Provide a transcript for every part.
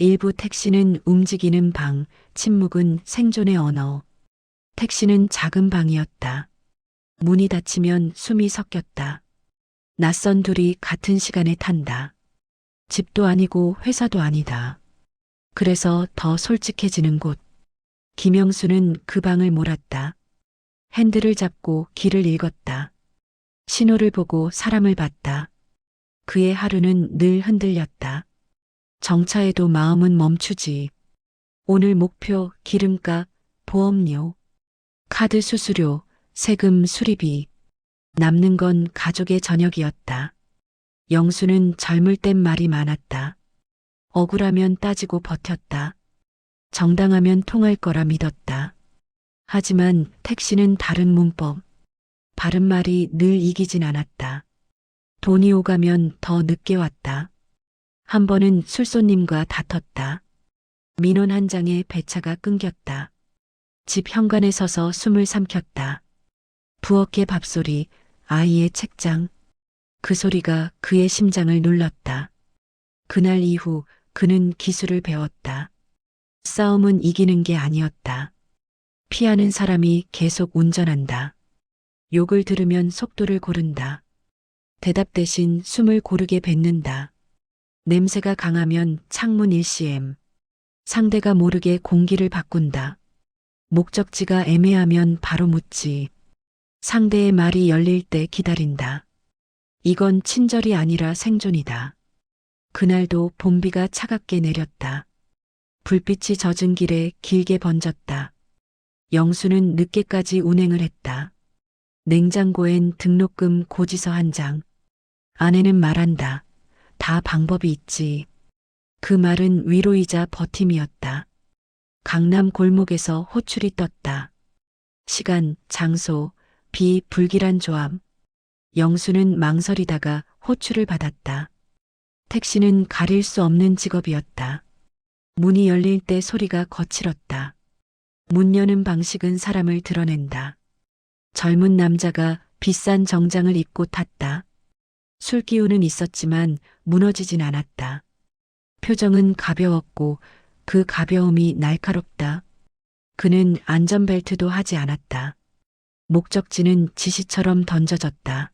일부 택시는 움직이는 방, 침묵은 생존의 언어. 택시는 작은 방이었다. 문이 닫히면 숨이 섞였다. 낯선 둘이 같은 시간에 탄다. 집도 아니고 회사도 아니다. 그래서 더 솔직해지는 곳. 김영수는 그 방을 몰았다. 핸들을 잡고 길을 읽었다. 신호를 보고 사람을 봤다. 그의 하루는 늘 흔들렸다. 정차해도 마음은 멈추지. 오늘 목표, 기름값, 보험료, 카드 수수료, 세금 수리비. 남는 건 가족의 저녁이었다. 영수는 젊을 땐 말이 많았다. 억울하면 따지고 버텼다. 정당하면 통할 거라 믿었다. 하지만 택시는 다른 문법. 바른 말이 늘 이기진 않았다. 돈이 오가면 더 늦게 왔다. 한 번은 술손님과 다퉜다. 민원 한 장에 배차가 끊겼다. 집 현관에 서서 숨을 삼켰다. 부엌의 밥소리, 아이의 책장. 그 소리가 그의 심장을 눌렀다. 그날 이후 그는 기술을 배웠다. 싸움은 이기는 게 아니었다. 피하는 사람이 계속 운전한다. 욕을 들으면 속도를 고른다. 대답 대신 숨을 고르게 뱉는다. 냄새가 강하면 창문 일시엠. 상대가 모르게 공기를 바꾼다. 목적지가 애매하면 바로 묻지. 상대의 말이 열릴 때 기다린다. 이건 친절이 아니라 생존이다. 그날도 봄비가 차갑게 내렸다. 불빛이 젖은 길에 길게 번졌다. 영수는 늦게까지 운행을 했다. 냉장고엔 등록금 고지서 한 장. 아내는 말한다. 다 방법이 있지. 그 말은 위로이자 버팀이었다. 강남 골목에서 호출이 떴다. 시간, 장소, 비, 불길한 조합. 영수는 망설이다가 호출을 받았다. 택시는 가릴 수 없는 직업이었다. 문이 열릴 때 소리가 거칠었다. 문 여는 방식은 사람을 드러낸다. 젊은 남자가 비싼 정장을 입고 탔다. 술 기운은 있었지만 무너지진 않았다. 표정은 가벼웠고 그 가벼움이 날카롭다. 그는 안전벨트도 하지 않았다. 목적지는 지시처럼 던져졌다.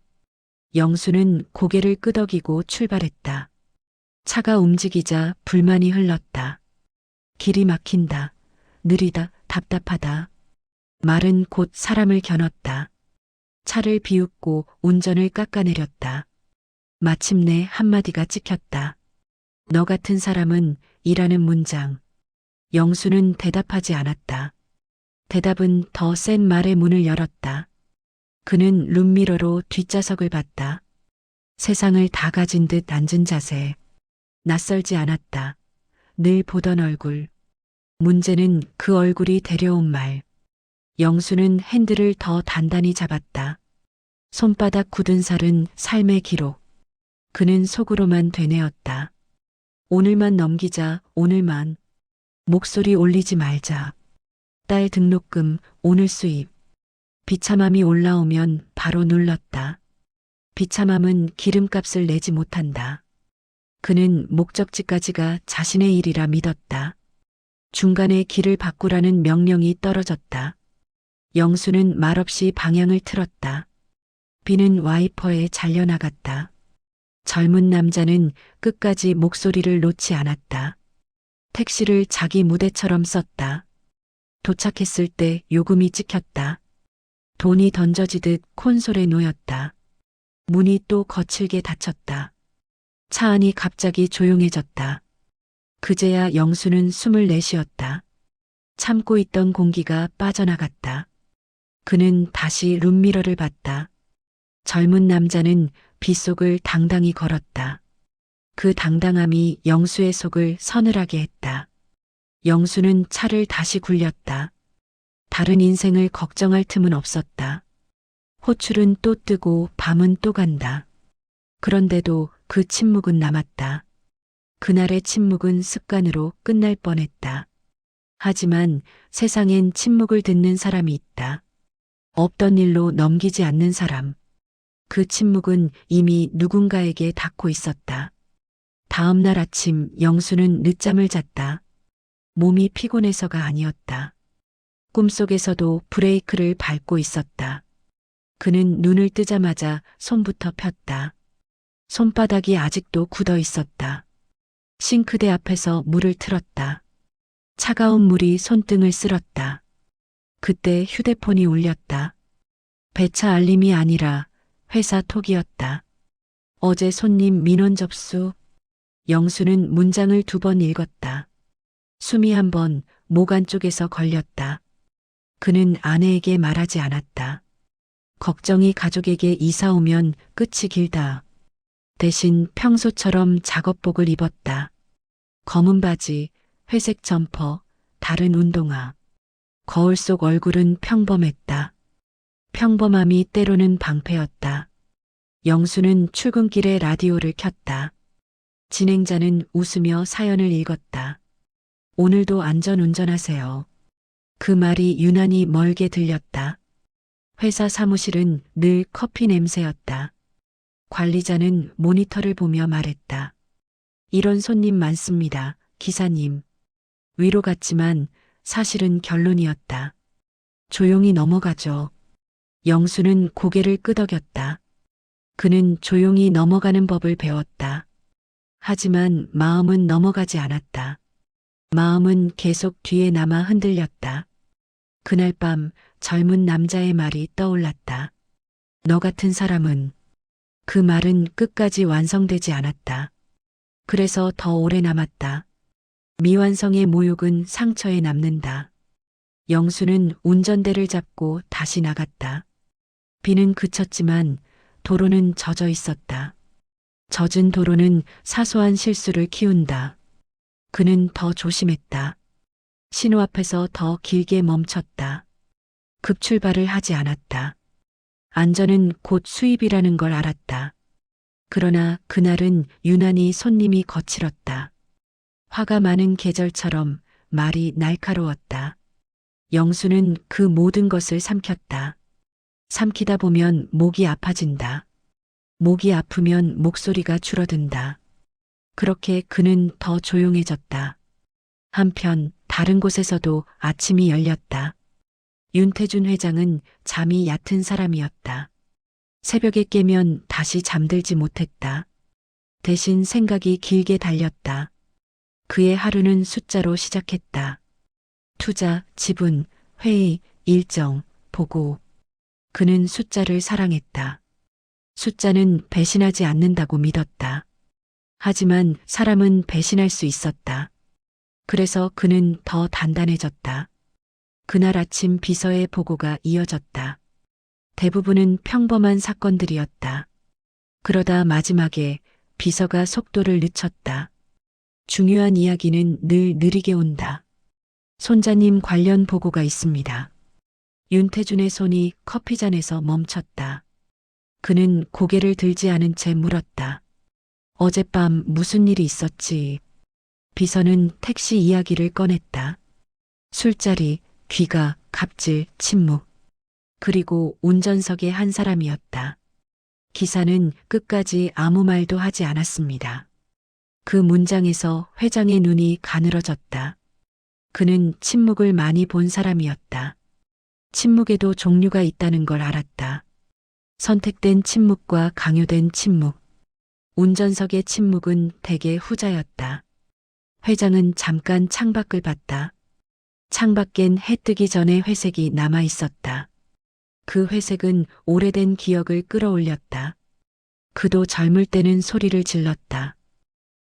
영수는 고개를 끄덕이고 출발했다. 차가 움직이자 불만이 흘렀다. 길이 막힌다. 느리다. 답답하다. 말은 곧 사람을 겨눴다. 차를 비웃고 운전을 깎아내렸다. 마침내 한마디가 찍혔다. 너 같은 사람은 이라는 문장. 영수는 대답하지 않았다. 대답은 더 센 말의 문을 열었다. 그는 룸미러로 뒷좌석을 봤다. 세상을 다 가진 듯 앉은 자세. 낯설지 않았다. 늘 보던 얼굴. 문제는 그 얼굴이 데려온 말. 영수는 핸들을 더 단단히 잡았다. 손바닥 굳은 살은 삶의 기록. 그는 속으로만 되뇌었다. 오늘만 넘기자, 오늘만. 목소리 올리지 말자. 딸 등록금, 오늘 수입. 비참함이 올라오면 바로 눌렀다. 비참함은 기름값을 내지 못한다. 그는 목적지까지가 자신의 일이라 믿었다. 중간에 길을 바꾸라는 명령이 떨어졌다. 영수는 말없이 방향을 틀었다. 비는 와이퍼에 잘려나갔다. 젊은 남자는 끝까지 목소리를 놓지 않았다. 택시를 자기 무대처럼 썼다. 도착했을 때 요금이 찍혔다. 돈이 던져지듯 콘솔에 놓였다. 문이 또 거칠게 닫혔다. 차 안이 갑자기 조용해졌다. 그제야 영수는 숨을 내쉬었다. 참고 있던 공기가 빠져나갔다. 그는 다시 룸미러를 봤다. 젊은 남자는 빗속을 당당히 걸었다. 그 당당함이 영수의 속을 서늘하게 했다. 영수는 차를 다시 굴렸다. 다른 인생을 걱정할 틈은 없었다. 호출은 또 뜨고 밤은 또 간다. 그런데도 그 침묵은 남았다. 그날의 침묵은 습관으로 끝날 뻔했다. 하지만 세상엔 침묵을 듣는 사람이 있다. 없던 일로 넘기지 않는 사람. 그 침묵은 이미 누군가에게 닿고 있었다. 다음 날 아침 영수는 늦잠을 잤다. 몸이 피곤해서가 아니었다. 꿈속에서도 브레이크를 밟고 있었다. 그는 눈을 뜨자마자 손부터 폈다. 손바닥이 아직도 굳어 있었다. 싱크대 앞에서 물을 틀었다. 차가운 물이 손등을 쓸었다. 그때 휴대폰이 울렸다. 배차 알림이 아니라 회사 톡이었다. 어제 손님 민원 접수. 영수는 문장을 2번 읽었다. 숨이 한 번 목 안쪽에서 걸렸다. 그는 아내에게 말하지 않았다. 걱정이 가족에게 이사 오면 끝이 길다. 대신 평소처럼 작업복을 입었다. 검은 바지, 회색 점퍼, 다른 운동화. 거울 속 얼굴은 평범했다. 평범함이 때로는 방패였다. 영수는 출근길에 라디오를 켰다. 진행자는 웃으며 사연을 읽었다. 오늘도 안전 운전하세요. 그 말이 유난히 멀게 들렸다. 회사 사무실은 늘 커피 냄새였다. 관리자는 모니터를 보며 말했다. 이런 손님 많습니다, 기사님. 위로 같지만 사실은 결론이었다. 조용히 넘어가죠. 영수는 고개를 끄덕였다. 그는 조용히 넘어가는 법을 배웠다. 하지만 마음은 넘어가지 않았다. 마음은 계속 뒤에 남아 흔들렸다. 그날 밤 젊은 남자의 말이 떠올랐다. 너 같은 사람은. 그 말은 끝까지 완성되지 않았다. 그래서 더 오래 남았다. 미완성의 모욕은 상처에 남는다. 영수는 운전대를 잡고 다시 나갔다. 비는 그쳤지만 도로는 젖어 있었다. 젖은 도로는 사소한 실수를 키운다. 그는 더 조심했다. 신호 앞에서 더 길게 멈췄다. 급출발을 하지 않았다. 안전은 곧 수입이라는 걸 알았다. 그러나 그날은 유난히 손님이 거칠었다. 화가 많은 계절처럼 말이 날카로웠다. 영수는 그 모든 것을 삼켰다. 삼키다 보면 목이 아파진다. 목이 아프면 목소리가 줄어든다. 그렇게 그는 더 조용해졌다. 한편 다른 곳에서도 아침이 열렸다. 윤태준 회장은 잠이 얕은 사람이었다. 새벽에 깨면 다시 잠들지 못했다. 대신 생각이 길게 달렸다. 그의 하루는 숫자로 시작했다. 투자, 지분, 회의, 일정, 보고. 그는 숫자를 사랑했다. 숫자는 배신하지 않는다고 믿었다. 하지만 사람은 배신할 수 있었다. 그래서 그는 더 단단해졌다. 그날 아침 비서의 보고가 이어졌다. 대부분은 평범한 사건들이었다. 그러다 마지막에 비서가 속도를 늦췄다. 중요한 이야기는 늘 느리게 온다. 손자님 관련 보고가 있습니다. 윤태준의 손이 커피잔에서 멈췄다. 그는 고개를 들지 않은 채 물었다. 어젯밤 무슨 일이 있었지? 비서는 택시 이야기를 꺼냈다. 술자리, 귀가, 갑질, 침묵. 그리고 운전석의 한 사람이었다. 기사는 끝까지 아무 말도 하지 않았습니다. 그 문장에서 회장의 눈이 가늘어졌다. 그는 침묵을 많이 본 사람이었다. 침묵에도 종류가 있다는 걸 알았다. 선택된 침묵과 강요된 침묵. 운전석의 침묵은 대개 후자였다. 회장은 잠깐 창밖을 봤다. 창밖엔 해 뜨기 전에 회색이 남아 있었다. 그 회색은 오래된 기억을 끌어올렸다. 그도 젊을 때는 소리를 질렀다.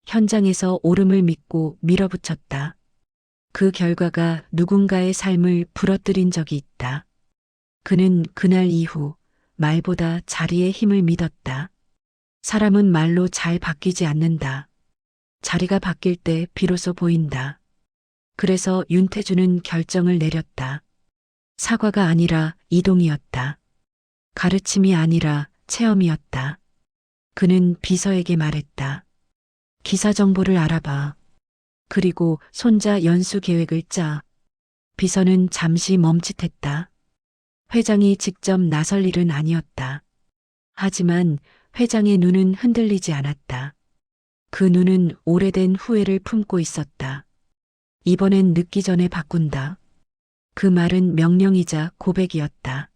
현장에서 옳음을 믿고 밀어붙였다. 그 결과가 누군가의 삶을 부러뜨린 적이 있다. 그는 그날 이후 말보다 자리의 힘을 믿었다. 사람은 말로 잘 바뀌지 않는다. 자리가 바뀔 때 비로소 보인다. 그래서 윤태준은 결정을 내렸다. 사과가 아니라 이동이었다. 가르침이 아니라 체험이었다. 그는 비서에게 말했다. 기사 정보를 알아봐. 그리고 손자 연수 계획을 짜. 비서는 잠시 멈칫했다. 회장이 직접 나설 일은 아니었다. 하지만 회장의 눈은 흔들리지 않았다. 그 눈은 오래된 후회를 품고 있었다. 이번엔 늦기 전에 바꾼다. 그 말은 명령이자 고백이었다.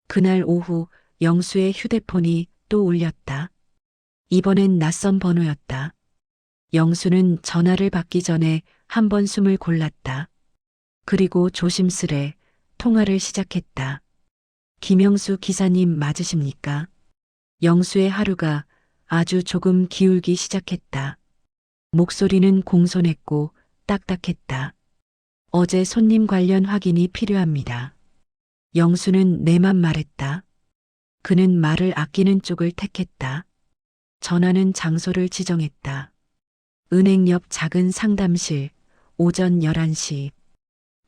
그날 오후 영수의 휴대폰이 또 울렸다. 이번엔 낯선 번호였다. 영수는 전화를 받기 전에 한 번 숨을 골랐다. 그리고 조심스레 통화를 시작했다. 김영수 기사님 맞으십니까? 영수의 하루가 아주 조금 기울기 시작했다. 목소리는 공손했고 딱딱했다. 어제 손님 관련 확인이 필요합니다. 영수는 내만 말했다. 그는 말을 아끼는 쪽을 택했다. 전화는 장소를 지정했다. 은행 옆 작은 상담실, 오전 11시.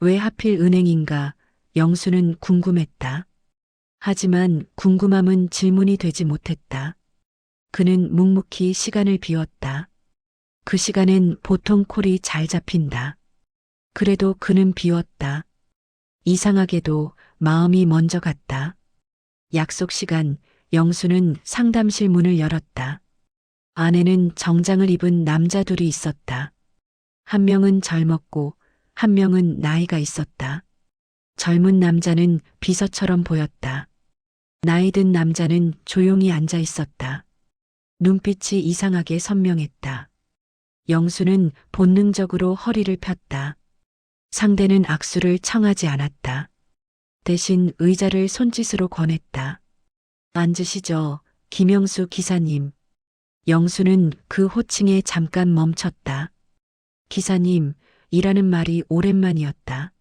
왜 하필 은행인가? 영수는 궁금했다. 하지만 궁금함은 질문이 되지 못했다. 그는 묵묵히 시간을 비웠다. 그 시간엔 보통 콜이 잘 잡힌다. 그래도 그는 비웠다. 이상하게도 마음이 먼저 갔다. 약속 시간, 영수는 상담실 문을 열었다. 안에는 정장을 입은 남자 둘이 있었다. 한 명은 젊었고 한 명은 나이가 있었다. 젊은 남자는 비서처럼 보였다. 나이 든 남자는 조용히 앉아 있었다. 눈빛이 이상하게 선명했다. 영수는 본능적으로 허리를 폈다. 상대는 악수를 청하지 않았다. 대신 의자를 손짓으로 권했다. 앉으시죠, 김영수 기사님. 영수는 그 호칭에 잠깐 멈췄다. 기사님, 이라는 말이 오랜만이었다.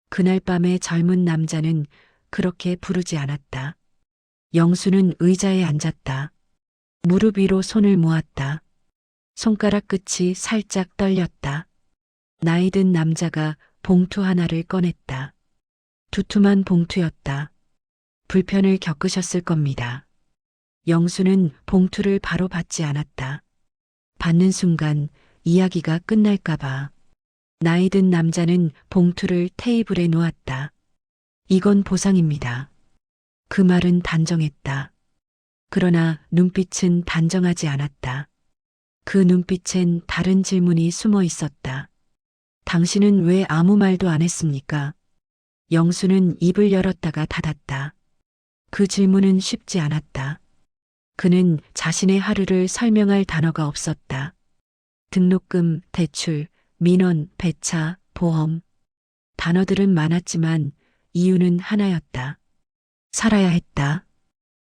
그날 밤에 젊은 남자는 그렇게 부르지 않았다. 영수는 의자에 앉았다. 무릎 위로 손을 모았다. 손가락 끝이 살짝 떨렸다. 나이 든 남자가 봉투 하나를 꺼냈다. 두툼한 봉투였다. 불편을 겪으셨을 겁니다. 영수는 봉투를 바로 받지 않았다. 받는 순간 이야기가 끝날까봐. 나이 든 남자는 봉투를 테이블에 놓았다. 이건 보상입니다. 그 말은 단정했다. 그러나 눈빛은 단정하지 않았다. 그 눈빛엔 다른 질문이 숨어 있었다. 당신은 왜 아무 말도 안 했습니까? 영수는 입을 열었다가 닫았다. 그 질문은 쉽지 않았다. 그는 자신의 하루를 설명할 단어가 없었다. 등록금, 대출, 민원, 배차, 보험. 단어들은 많았지만 이유는 하나였다. 살아야 했다.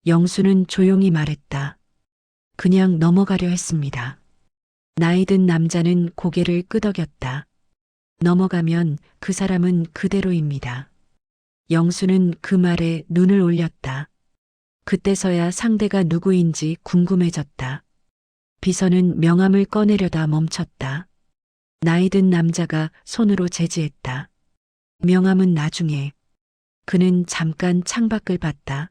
영수는 조용히 말했다. 그냥 넘어가려 했습니다. 나이 든 남자는 고개를 끄덕였다. 넘어가면 그 사람은 그대로입니다. 영수는 그 말에 눈을 올렸다. 그때서야 상대가 누구인지 궁금해졌다. 비서는 명함을 꺼내려다 멈췄다. 나이 든 남자가 손으로 제지했다. 명함은 나중에. 그는 잠깐 창밖을 봤다.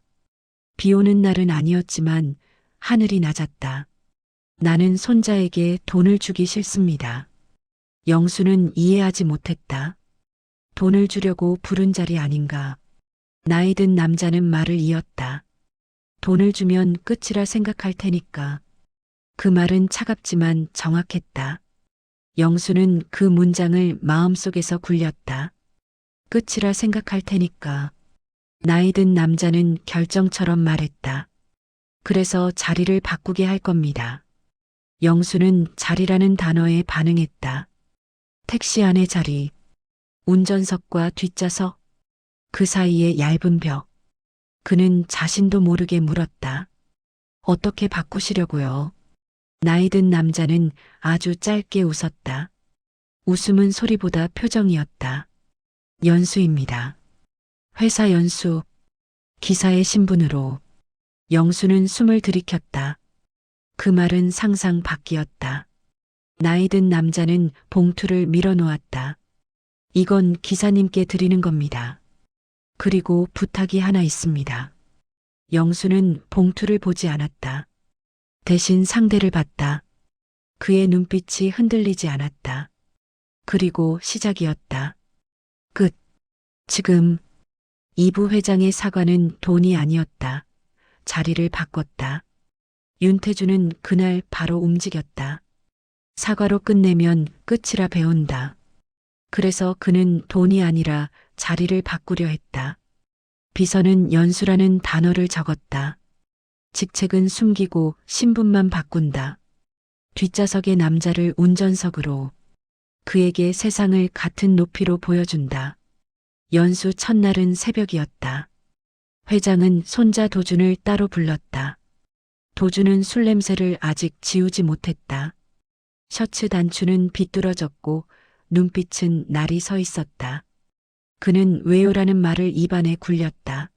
비 오는 날은 아니었지만 하늘이 낮았다. 나는 손자에게 돈을 주기 싫습니다. 영수는 이해하지 못했다. 돈을 주려고 부른 자리 아닌가. 나이 든 남자는 말을 이었다. 돈을 주면 끝이라 생각할 테니까. 그 말은 차갑지만 정확했다. 영수는 그 문장을 마음속에서 굴렸다. 끝이라 생각할 테니까. 나이 든 남자는 결정처럼 말했다. 그래서 자리를 바꾸게 할 겁니다. 영수는 자리라는 단어에 반응했다. 택시 안의 자리, 운전석과 뒷좌석, 그 사이에 얇은 벽. 그는 자신도 모르게 물었다. 어떻게 바꾸시려고요? 나이 든 남자는 아주 짧게 웃었다. 웃음은 소리보다 표정이었다. 연수입니다. 회사 연수, 기사의 신분으로. 영수는 숨을 들이켰다. 그 말은 상상 밖이었다. 나이 든 남자는 봉투를 밀어놓았다. 이건 기사님께 드리는 겁니다. 그리고 부탁이 하나 있습니다. 영수는 봉투를 보지 않았다. 대신 상대를 봤다. 그의 눈빛이 흔들리지 않았다. 그리고 시작이었다. 끝. 지금 이부 회장의 사과는 돈이 아니었다. 자리를 바꿨다. 윤태주는 그날 바로 움직였다. 사과로 끝내면 끝이라 배운다. 그래서 그는 돈이 아니라 자리를 바꾸려 했다. 비서는 연수라는 단어를 적었다. 직책은 숨기고 신분만 바꾼다. 뒷좌석의 남자를 운전석으로, 그에게 세상을 같은 높이로 보여준다. 연수 첫날은 새벽이었다. 회장은 손자 도준을 따로 불렀다. 도준은 술 냄새를 아직 지우지 못했다. 셔츠 단추는 비뚤어졌고 눈빛은 날이 서 있었다. 그는 왜요라는 말을 입안에 굴렸다.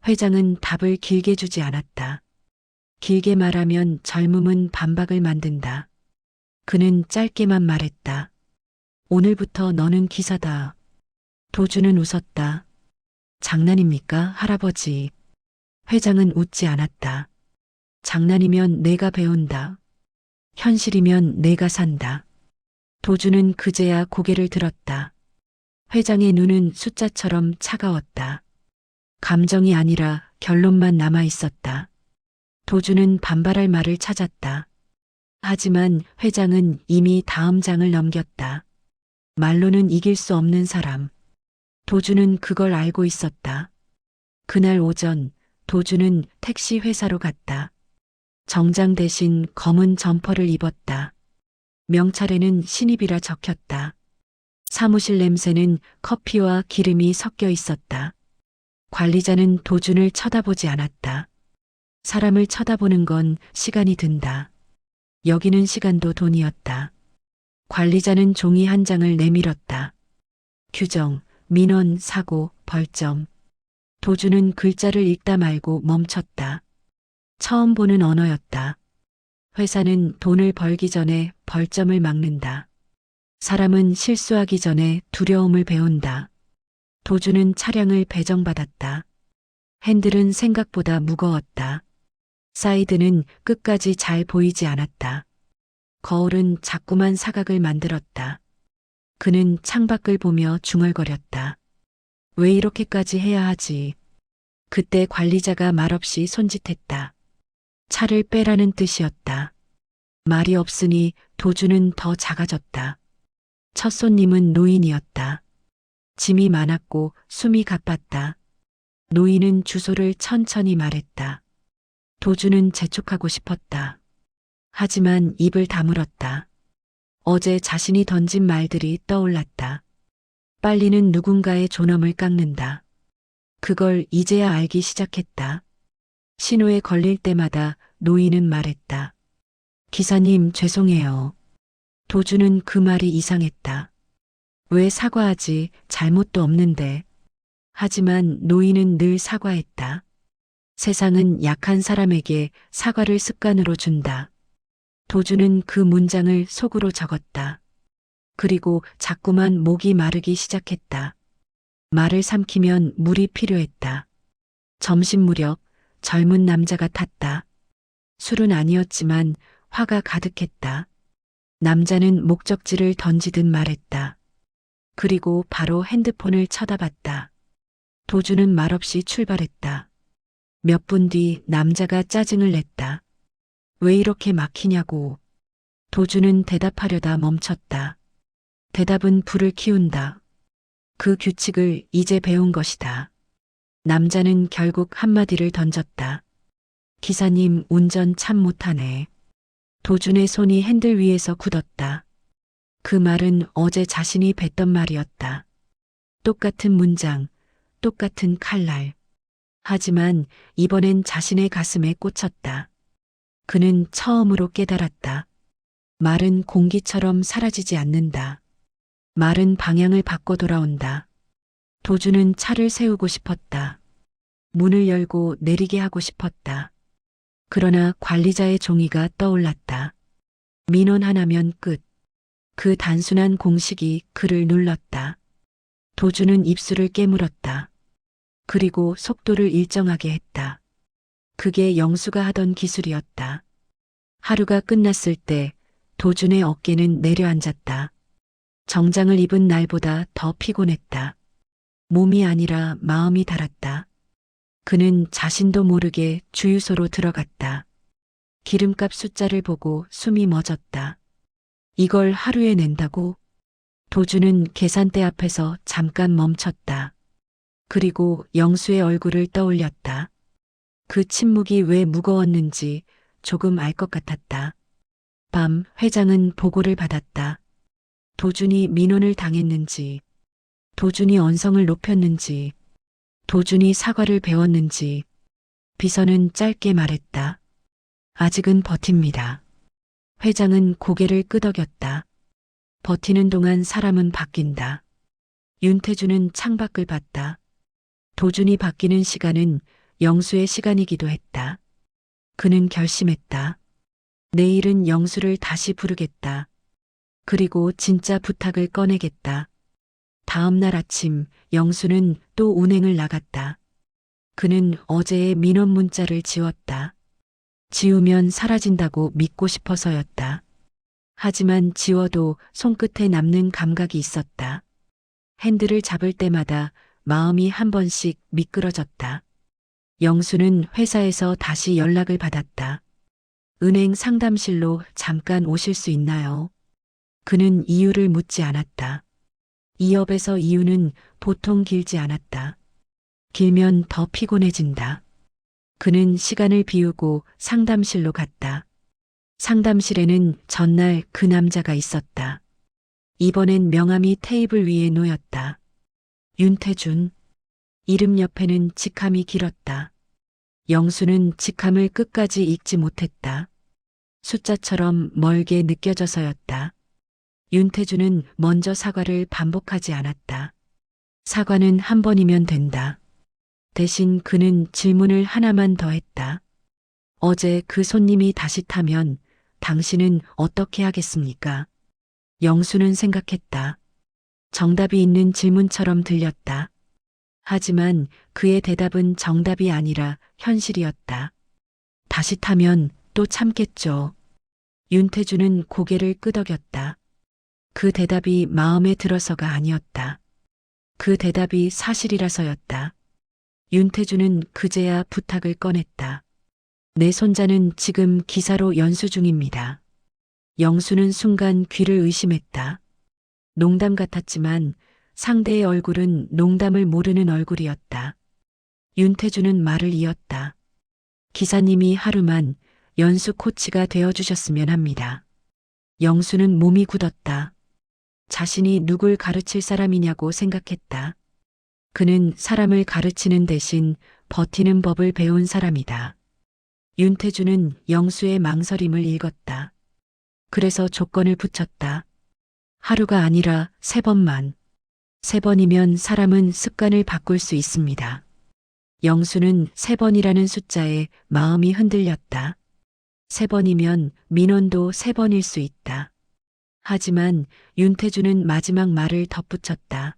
회장은 답을 길게 주지 않았다. 길게 말하면 젊음은 반박을 만든다. 그는 짧게만 말했다. 오늘부터 너는 기사다. 도준은 웃었다. 장난입니까, 할아버지? 회장은 웃지 않았다. 장난이면 내가 배운다. 현실이면 내가 산다. 도준은 그제야 고개를 들었다. 회장의 눈은 숫자처럼 차가웠다. 감정이 아니라 결론만 남아 있었다. 도준은 반발할 말을 찾았다. 하지만 회장은 이미 다음 장을 넘겼다. 말로는 이길 수 없는 사람. 도준은 그걸 알고 있었다. 그날 오전 도준은 택시 회사로 갔다. 정장 대신 검은 점퍼를 입었다. 명찰에는 신입이라 적혔다. 사무실 냄새는 커피와 기름이 섞여 있었다. 관리자는 도준을 쳐다보지 않았다. 사람을 쳐다보는 건 시간이 든다. 여기는 시간도 돈이었다. 관리자는 종이 한 장을 내밀었다. 규정, 민원, 사고, 벌점. 도준은 글자를 읽다 말고 멈췄다. 처음 보는 언어였다. 회사는 돈을 벌기 전에 벌점을 막는다. 사람은 실수하기 전에 두려움을 배운다. 도준은 차량을 배정받았다. 핸들은 생각보다 무거웠다. 사이드는 끝까지 잘 보이지 않았다. 거울은 자꾸만 사각을 만들었다. 그는 창밖을 보며 중얼거렸다. 왜 이렇게까지 해야 하지? 그때 관리자가 말없이 손짓했다. 차를 빼라는 뜻이었다. 말이 없으니 도준은 더 작아졌다. 첫 손님은 노인이었다. 짐이 많았고 숨이 가빴다. 노인은 주소를 천천히 말했다. 도준은 재촉하고 싶었다. 하지만 입을 다물었다. 어제 자신이 던진 말들이 떠올랐다. 빨리는 누군가의 존엄을 깎는다. 그걸 이제야 알기 시작했다. 신호에 걸릴 때마다 노인은 말했다. 기사님, 죄송해요. 도준은 그 말이 이상했다. 왜 사과하지? 잘못도 없는데. 하지만 노인은 늘 사과했다. 세상은 약한 사람에게 사과를 습관으로 준다. 도준은 그 문장을 속으로 적었다. 그리고 자꾸만 목이 마르기 시작했다. 말을 삼키면 물이 필요했다. 점심 무렵 젊은 남자가 탔다. 술은 아니었지만 화가 가득했다. 남자는 목적지를 던지듯 말했다. 그리고 바로 핸드폰을 쳐다봤다. 도준은 말없이 출발했다. 몇 분 뒤 남자가 짜증을 냈다. 왜 이렇게 막히냐고. 도준은 대답하려다 멈췄다. 대답은 불을 키운다. 그 규칙을 이제 배운 것이다. 남자는 결국 한마디를 던졌다. 기사님, 운전 참 못하네. 도준의 손이 핸들 위에서 굳었다. 그 말은 어제 자신이 뱉던 말이었다. 똑같은 문장, 똑같은 칼날. 하지만 이번엔 자신의 가슴에 꽂혔다. 그는 처음으로 깨달았다. 말은 공기처럼 사라지지 않는다. 말은 방향을 바꿔 돌아온다. 도준은 차를 세우고 싶었다. 문을 열고 내리게 하고 싶었다. 그러나 관리자의 종이가 떠올랐다. 민원 하나면 끝. 그 단순한 공식이 그를 눌렀다. 도준은 입술을 깨물었다. 그리고 속도를 일정하게 했다. 그게 영수가 하던 기술이었다. 하루가 끝났을 때 도준의 어깨는 내려앉았다. 정장을 입은 날보다 더 피곤했다. 몸이 아니라 마음이 달았다. 그는 자신도 모르게 주유소로 들어갔다. 기름값 숫자를 보고 숨이 멎었다. 이걸 하루에 낸다고? 도주는 계산대 앞에서 잠깐 멈췄다. 그리고 영수의 얼굴을 떠올렸다. 그 침묵이 왜 무거웠는지 조금 알 것 같았다. 밤 회장은 보고를 받았다. 도준이 민원을 당했는지, 도준이 언성을 높였는지, 도준이 사과를 배웠는지, 비서는 짧게 말했다. 아직은 버팁니다. 회장은 고개를 끄덕였다. 버티는 동안 사람은 바뀐다. 윤태주는 창밖을 봤다. 도준이 바뀌는 시간은 영수의 시간이기도 했다. 그는 결심했다. 내일은 영수를 다시 부르겠다. 그리고 진짜 부탁을 꺼내겠다. 다음 날 아침 영수는 또 운행을 나갔다. 그는 어제의 민원 문자를 지웠다. 지우면 사라진다고 믿고 싶어서였다. 하지만 지워도 손끝에 남는 감각이 있었다. 핸들을 잡을 때마다 마음이 한 번씩 미끄러졌다. 영수는 회사에서 다시 연락을 받았다. 은행 상담실로 잠깐 오실 수 있나요? 그는 이유를 묻지 않았다. 이 업에서 이유는 보통 길지 않았다. 길면 더 피곤해진다. 그는 시간을 비우고 상담실로 갔다. 상담실에는 전날 그 남자가 있었다. 이번엔 명함이 테이블 위에 놓였다. 윤태준. 이름 옆에는 직함이 길었다. 영수는 직함을 끝까지 읽지 못했다. 숫자처럼 멀게 느껴져서였다. 윤태준은 먼저 사과를 반복하지 않았다. 사과는 한 번이면 된다. 대신 그는 질문을 하나만 더 했다. 어제 그 손님이 다시 타면 당신은 어떻게 하겠습니까? 영수는 생각했다. 정답이 있는 질문처럼 들렸다. 하지만 그의 대답은 정답이 아니라 현실이었다. 다시 타면 또 참겠죠. 윤태주는 고개를 끄덕였다. 그 대답이 마음에 들어서가 아니었다. 그 대답이 사실이라서였다. 윤태주는 그제야 부탁을 꺼냈다. 내 손자는 지금 기사로 연수 중입니다. 영수는 순간 귀를 의심했다. 농담 같았지만 상대의 얼굴은 농담을 모르는 얼굴이었다. 윤태주는 말을 이었다. 기사님이 하루만 연수 코치가 되어주셨으면 합니다. 영수는 몸이 굳었다. 자신이 누굴 가르칠 사람이냐고 생각했다. 그는 사람을 가르치는 대신 버티는 법을 배운 사람이다. 윤태주는 영수의 망설임을 읽었다. 그래서 조건을 붙였다. 하루가 아니라 3번만. 3번이면 사람은 습관을 바꿀 수 있습니다. 영수는 3번이라는 숫자에 마음이 흔들렸다. 3번이면 민원도 3번일 수 있다. 하지만 윤태주는 마지막 말을 덧붙였다.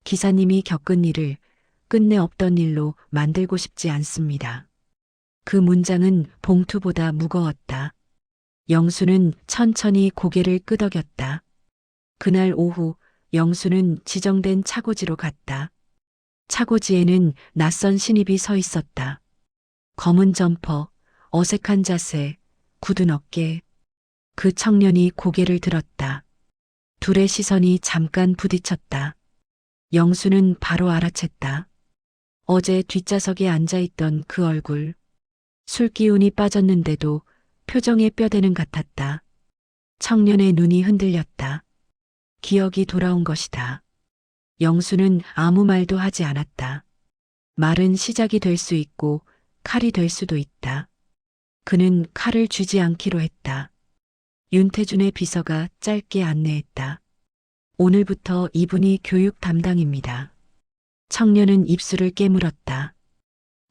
기사님이 겪은 일을 끝내 없던 일로 만들고 싶지 않습니다. 그 문장은 봉투보다 무거웠다. 영수는 천천히 고개를 끄덕였다. 그날 오후 영수는 지정된 차고지로 갔다. 차고지에는 낯선 신입이 서 있었다. 검은 점퍼, 어색한 자세, 굳은 어깨. 그 청년이 고개를 들었다. 둘의 시선이 잠깐 부딪혔다. 영수는 바로 알아챘다. 어제 뒷좌석에 앉아있던 그 얼굴. 술 기운이 빠졌는데도 표정에 뼈대는 같았다. 청년의 눈이 흔들렸다. 기억이 돌아온 것이다. 영수는 아무 말도 하지 않았다. 말은 시작이 될 수 있고 칼이 될 수도 있다. 그는 칼을 쥐지 않기로 했다. 윤태준의 비서가 짧게 안내했다. 오늘부터 이분이 교육 담당입니다. 청년은 입술을 깨물었다.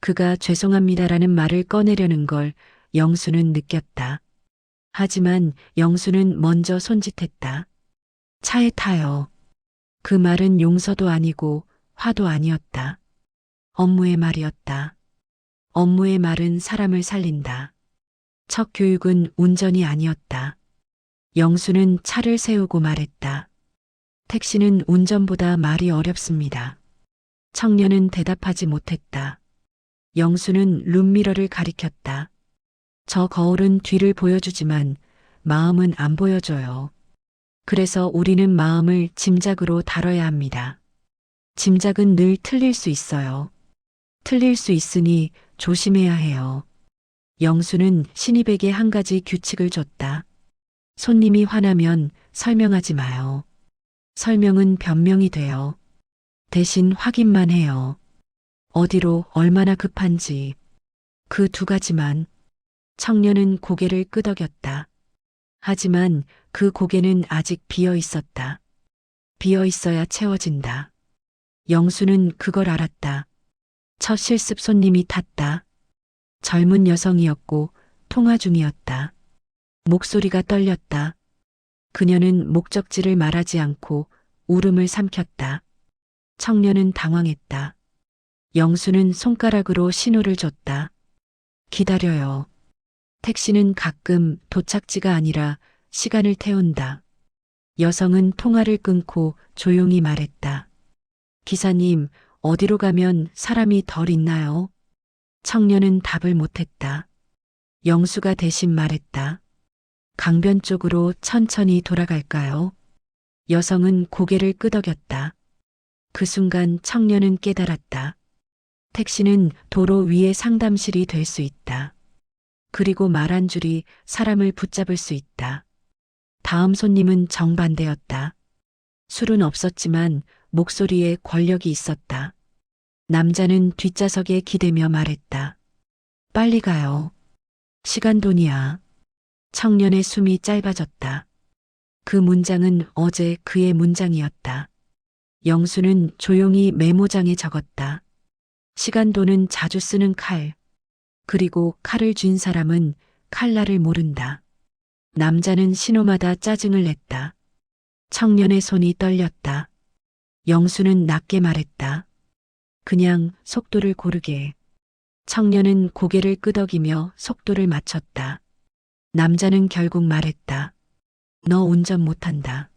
그가 죄송합니다라는 말을 꺼내려는 걸 영수는 느꼈다. 하지만 영수는 먼저 손짓했다. 차에 타요. 그 말은 용서도 아니고 화도 아니었다. 업무의 말이었다. 업무의 말은 사람을 살린다. 첫 교육은 운전이 아니었다. 영수는 차를 세우고 말했다. 택시는 운전보다 말이 어렵습니다. 청년은 대답하지 못했다. 영수는 룸미러를 가리켰다. 저 거울은 뒤를 보여주지만 마음은 안 보여줘요. 그래서 우리는 마음을 짐작으로 다뤄야 합니다. 짐작은 늘 틀릴 수 있어요. 틀릴 수 있으니 조심해야 해요. 영수는 신입에게 한 가지 규칙을 줬다. 손님이 화나면 설명하지 마요. 설명은 변명이 돼요. 대신 확인만 해요. 어디로 얼마나 급한지. 그 두 가지만. 청년은 고개를 끄덕였다. 하지만 그 고개는 아직 비어 있었다. 비어 있어야 채워진다. 영수는 그걸 알았다. 첫 실습 손님이 탔다. 젊은 여성이었고 통화 중이었다. 목소리가 떨렸다. 그녀는 목적지를 말하지 않고 울음을 삼켰다. 청년은 당황했다. 영수는 손가락으로 신호를 줬다. 기다려요. 택시는 가끔 도착지가 아니라 시간을 태운다. 여성은 통화를 끊고 조용히 말했다. 기사님, 어디로 가면 사람이 덜 있나요? 청년은 답을 못했다. 영수가 대신 말했다. 강변 쪽으로 천천히 돌아갈까요? 여성은 고개를 끄덕였다. 그 순간 청년은 깨달았다. 택시는 도로 위의 상담실이 될 수 있다. 그리고 말 한 줄이 사람을 붙잡을 수 있다. 다음 손님은 정반대였다. 술은 없었지만 목소리에 권력이 있었다. 남자는 뒷좌석에 기대며 말했다. 빨리 가요. 시간 돈이야. 청년의 숨이 짧아졌다. 그 문장은 어제 그의 문장이었다. 영수는 조용히 메모장에 적었다. 시간도는 자주 쓰는 칼. 그리고 칼을 쥔 사람은 칼날을 모른다. 남자는 신호마다 짜증을 냈다. 청년의 손이 떨렸다. 영수는 낮게 말했다. 그냥 속도를 고르게. 청년은 고개를 끄덕이며 속도를 맞췄다. 남자는 결국 말했다. 너 운전 못한다.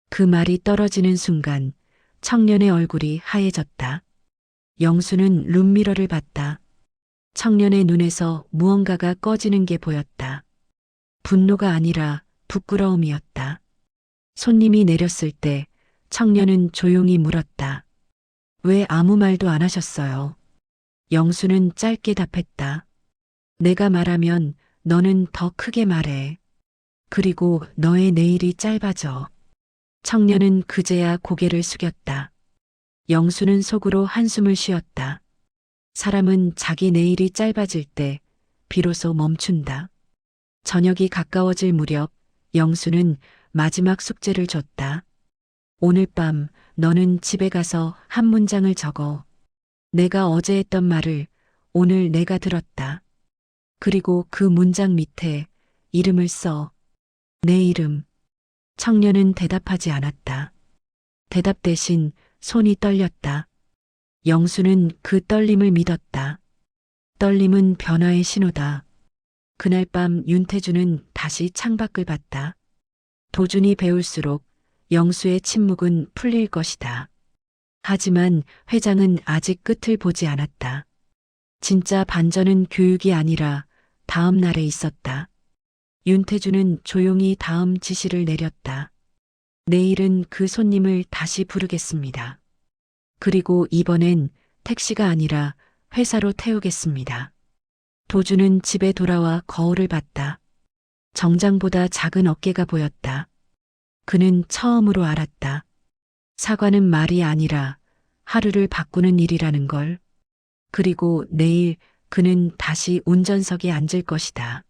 그 말이 떨어지는 순간 청년의 얼굴이 하얘졌다. 영수는 룸미러를 봤다. 청년의 눈에서 무언가가 꺼지는 게 보였다. 분노가 아니라 부끄러움이었다. 손님이 내렸을 때 청년은 조용히 물었다. 왜 아무 말도 안 하셨어요? 영수는 짧게 답했다. 내가 말하면 너는 더 크게 말해. 그리고 너의 내일이 짧아져. 청년은 그제야 고개를 숙였다. 영수는 속으로 한숨을 쉬었다. 사람은 자기 내일이 짧아질 때 비로소 멈춘다. 저녁이 가까워질 무렵 영수는 마지막 숙제를 줬다. 오늘 밤 너는 집에 가서 한 문장을 적어. 내가 어제 했던 말을 오늘 내가 들었다. 그리고 그 문장 밑에 이름을 써. 내 이름. 청년은 대답하지 않았다. 대답 대신 손이 떨렸다. 영수는 그 떨림을 믿었다. 떨림은 변화의 신호다. 그날 밤 윤태주는 다시 창밖을 봤다. 도준이 배울수록 영수의 침묵은 풀릴 것이다. 하지만 회장은 아직 끝을 보지 않았다. 진짜 반전은 교육이 아니라 다음 날에 있었다. 윤태주는 조용히 다음 지시를 내렸다. 내일은 그 손님을 다시 부르겠습니다. 그리고 이번엔 택시가 아니라 회사로 태우겠습니다. 도주는 집에 돌아와 거울을 봤다. 정장보다 작은 어깨가 보였다. 그는 처음으로 알았다. 사과는 말이 아니라 하루를 바꾸는 일이라는 걸. 그리고 내일 그는 다시 운전석에 앉을 것이다.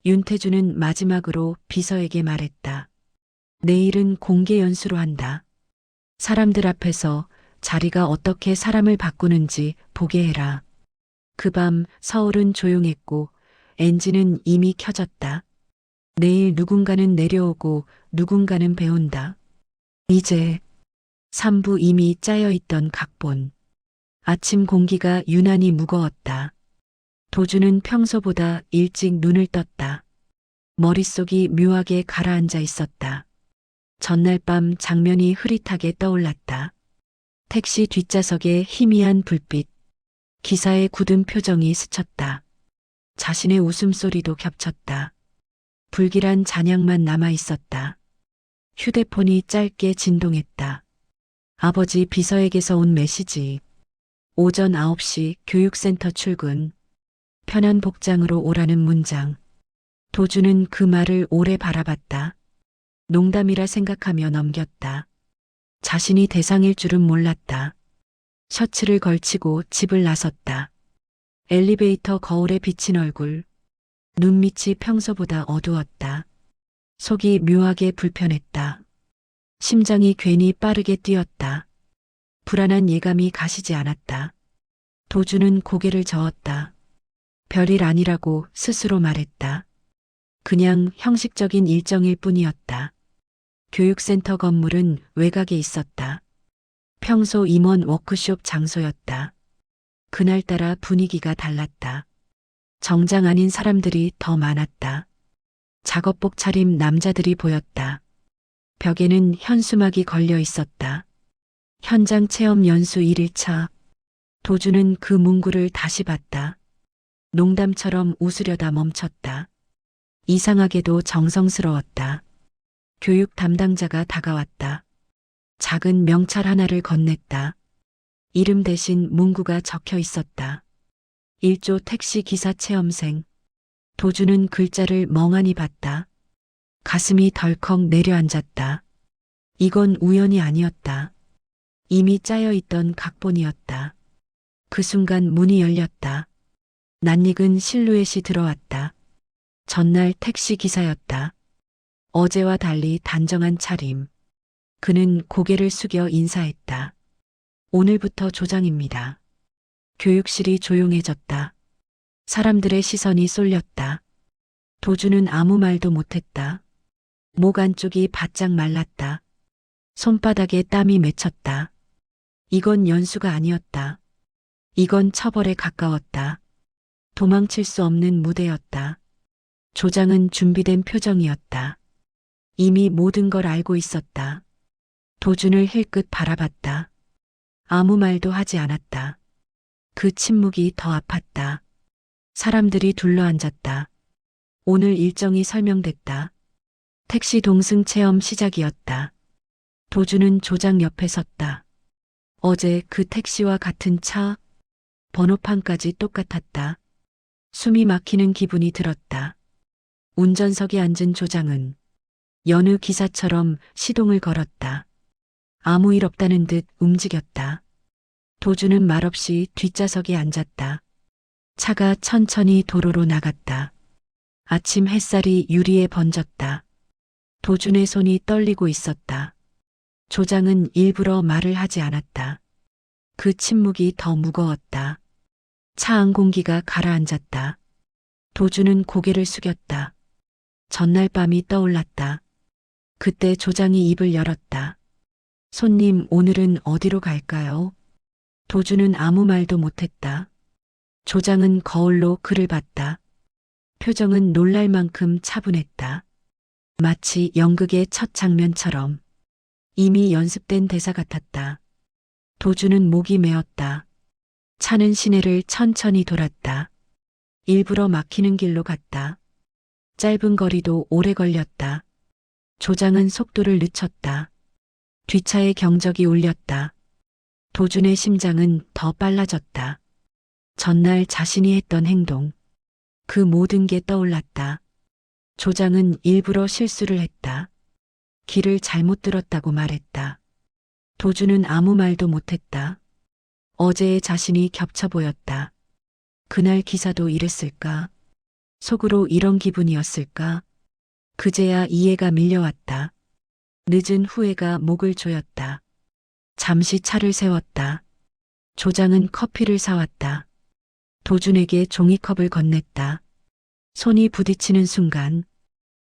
윤태주는 마지막으로 비서에게 말했다. 내일은 공개 연수로 한다. 사람들 앞에서 자리가 어떻게 사람을 바꾸는지 보게 해라. 그 밤 서울은 조용했고 엔진은 이미 켜졌다. 내일 누군가는 내려오고 누군가는 배운다. 이제 3부 이미 짜여있던 각본. 아침 공기가 유난히 무거웠다. 도주는 평소보다 일찍 눈을 떴다. 머릿속이 묘하게 가라앉아 있었다. 전날 밤 장면이 흐릿하게 떠올랐다. 택시 뒷좌석에 희미한 불빛. 기사의 굳은 표정이 스쳤다. 자신의 웃음소리도 겹쳤다. 불길한 잔향만 남아 있었다. 휴대폰이 짧게 진동했다. 아버지 비서에게서 온 메시지. 오전 9시 교육센터 출근. 편한 복장으로 오라는 문장. 도주는 그 말을 오래 바라봤다. 농담이라 생각하며 넘겼다. 자신이 대상일 줄은 몰랐다. 셔츠를 걸치고 집을 나섰다. 엘리베이터 거울에 비친 얼굴. 눈밑이 평소보다 어두웠다. 속이 묘하게 불편했다. 심장이 괜히 빠르게 뛰었다. 불안한 예감이 가시지 않았다. 도주는 고개를 저었다. 별일 아니라고 스스로 말했다. 그냥 형식적인 일정일 뿐이었다. 교육센터 건물은 외곽에 있었다. 평소 임원 워크숍 장소였다. 그날따라 분위기가 달랐다. 정장 아닌 사람들이 더 많았다. 작업복 차림 남자들이 보였다. 벽에는 현수막이 걸려 있었다. 현장 체험 연수 1일차. 도주는 그 문구를 다시 봤다. 농담처럼 웃으려다 멈췄다. 이상하게도 정성스러웠다. 교육 담당자가 다가왔다. 작은 명찰 하나를 건넸다. 이름 대신 문구가 적혀 있었다. 1조 택시 기사 체험생. 도주는 글자를 멍하니 봤다. 가슴이 덜컥 내려앉았다. 이건 우연이 아니었다. 이미 짜여 있던 각본이었다. 그 순간 문이 열렸다. 낯익은 실루엣이 들어왔다. 전날 택시 기사였다. 어제와 달리 단정한 차림. 그는 고개를 숙여 인사했다. 오늘부터 조장입니다. 교육실이 조용해졌다. 사람들의 시선이 쏠렸다. 도주는 아무 말도 못했다. 목 안쪽이 바짝 말랐다. 손바닥에 땀이 맺혔다. 이건 연수가 아니었다. 이건 처벌에 가까웠다. 도망칠 수 없는 무대였다. 조장은 준비된 표정이었다. 이미 모든 걸 알고 있었다. 도준을 힐끗 바라봤다. 아무 말도 하지 않았다. 그 침묵이 더 아팠다. 사람들이 둘러앉았다. 오늘 일정이 설명됐다. 택시 동승 체험 시작이었다. 도준은 조장 옆에 섰다. 어제 그 택시와 같은 차, 번호판까지 똑같았다. 숨이 막히는 기분이 들었다. 운전석에 앉은 조장은 여느 기사처럼 시동을 걸었다. 아무 일 없다는 듯 움직였다. 도주는 말없이 뒷좌석에 앉았다. 차가 천천히 도로로 나갔다. 아침 햇살이 유리에 번졌다. 도준의 손이 떨리고 있었다. 조장은 일부러 말을 하지 않았다. 그 침묵이 더 무거웠다. 차 안 공기가 가라앉았다. 도주는 고개를 숙였다. 전날 밤이 떠올랐다. 그때 조장이 입을 열었다. 손님, 오늘은 어디로 갈까요? 도주는 아무 말도 못했다. 조장은 거울로 그를 봤다. 표정은 놀랄 만큼 차분했다. 마치 연극의 첫 장면처럼. 이미 연습된 대사 같았다. 도주는 목이 메었다. 차는 시내를 천천히 돌았다. 일부러 막히는 길로 갔다. 짧은 거리도 오래 걸렸다. 조장은 속도를 늦췄다. 뒷차의 경적이 울렸다. 도준의 심장은 더 빨라졌다. 전날 자신이 했던 행동. 그 모든 게 떠올랐다. 조장은 일부러 실수를 했다. 길을 잘못 들었다고 말했다. 도준은 아무 말도 못했다. 어제의 자신이 겹쳐 보였다. 그날 기사도 이랬을까? 속으로 이런 기분이었을까? 그제야 이해가 밀려왔다. 늦은 후회가 목을 조였다. 잠시 차를 세웠다. 조장은 커피를 사왔다. 도준에게 종이컵을 건넸다. 손이 부딪히는 순간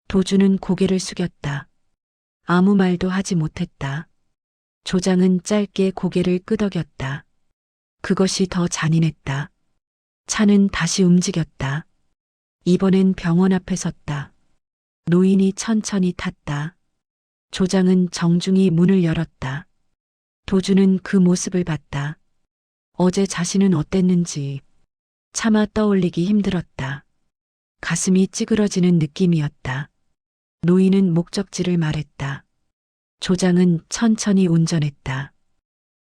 도준은 고개를 숙였다. 아무 말도 하지 못했다. 조장은 짧게 고개를 끄덕였다. 그것이 더 잔인했다. 차는 다시 움직였다. 이번엔 병원 앞에 섰다. 노인이 천천히 탔다. 조장은 정중히 문을 열었다. 도주는 그 모습을 봤다. 어제 자신은 어땠는지 차마 떠올리기 힘들었다. 가슴이 찌그러지는 느낌이었다. 노인은 목적지를 말했다. 조장은 천천히 운전했다.